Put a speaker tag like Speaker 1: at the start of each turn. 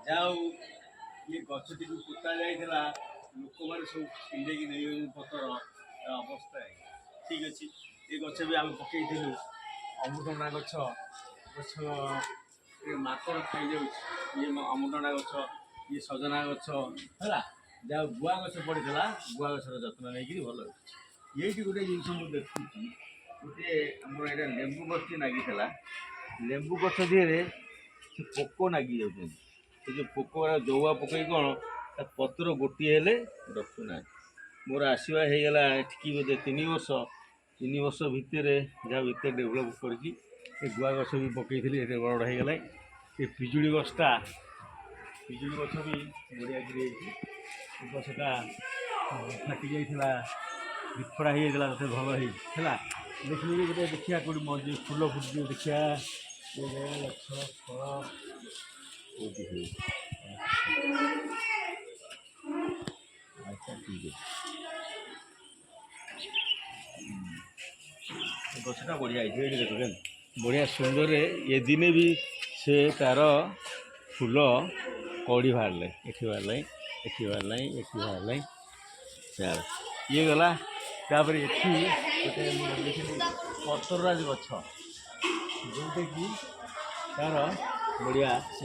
Speaker 1: ଯାହା ହଉ ଇଏ ଗଛଟିକୁ ପୋତା ଯାଇଥିଲା ଲୋକମାନେ ସବୁ ଛିଣ୍ଡେଇକି ନେଇଯାଉଛନ୍ତି ପତ୍ର ଅବସ୍ଥା ଠିକ୍ ଅଛି। ଏ ଗଛ ବି ଆମେ ପକେଇଥିଲୁ ଅମୃତଭଣ୍ଡା ଗଛ ଗଛ ମାକଡ଼ ଖାଇଯାଉଛି ଇଏ ଅମୃତଭଣ୍ଡା ଗଛ ଇଏ ସଜନା ଗଛ ହେଲା। ଯାହା ଗୁଆ ଗଛ ପଡ଼ିଥିଲା ଗୁଆ ଗଛର ଯତ୍ନ ନେଇକିରି ଭଲ ହେଉଛି। ଏଇଠି ଗୋଟେ ଜିନିଷ ମୁଁ ଦେଖୁଛି ଗୋଟେ ଆମର ଏଇଟା ଲେମ୍ବୁ ଗଛଟି ଲାଗିଥିଲା ଲେମ୍ବୁ ଗଛ ଦିହରେ ସେ ପୋକ ଲାଗି ଯାଉଛନ୍ତି। ସେ ଯେଉଁ ପୋକ ଜଉଆ ପକେଇ କ'ଣ ତା ପତ୍ର ଗୋଟିଏ ହେଲେ ରଖୁନାହାନ୍ତି। ମୋର ଆସିବା ହେଇଗଲା ଏଠିକି ବୋଧେ 3 ବର୍ଷ। 3 ବର୍ଷ ଭିତରେ ଯାହା ଭିତରେ ଡେଭଲପ୍ କରିକି ଏ ଗୁଆ ଗଛ ବି ପକେଇଥିଲି ଏତେ ବଡ଼ ବଡ଼ ହେଇଗଲାଣି। ଏ ପିଜୁଳି ଗଛଟା ପିଜୁଳି ଗଛ ବି ବଢ଼ିଆକିରି ହେଇଛି। ଏ ଗଛଟା ଫାଟି ଯାଇଥିଲା ବିଫଡ଼ା ହେଇଯାଇଥିଲା ତତେ ଭଲ ହେଇଛି ହେଲା। ଦେଖିଲି ଗୋଟେ ଦେଖିବା କେଉଁଠି ମଞ୍ଜି ଫୁଲ ଫୁଟିଯିବ ଦେଖିବା ଗଛ ଫଳ କେଉଁଠି ହେଇଛି। ଆଚ୍ଛା ଠିକ୍ ଅଛି। ଗଛଟା ବଢ଼ିଆ ହେଇଛି ଏଇଠି ଦେଖ ବଢ଼ିଆ ସୁନ୍ଦରରେ ଏ ଦିନେ ବି ସେ ତା'ର ଫୁଲ କଢ଼ି ବାହାରିଲାଣି ଏଠି ବାହାରିଲାଣି ଏଠି ବାହାରିଲାଣି ଏଠି ବାହାରିଲାଣି ଇଏ ଗଲା। ତାପରେ ଏଠି ଗୋଟେ ମୁଁ ଦେଖିଲି ପତରରାଜ ଗଛ ଯେଉଁଟାକି ତା'ର ବଢ଼ିଆ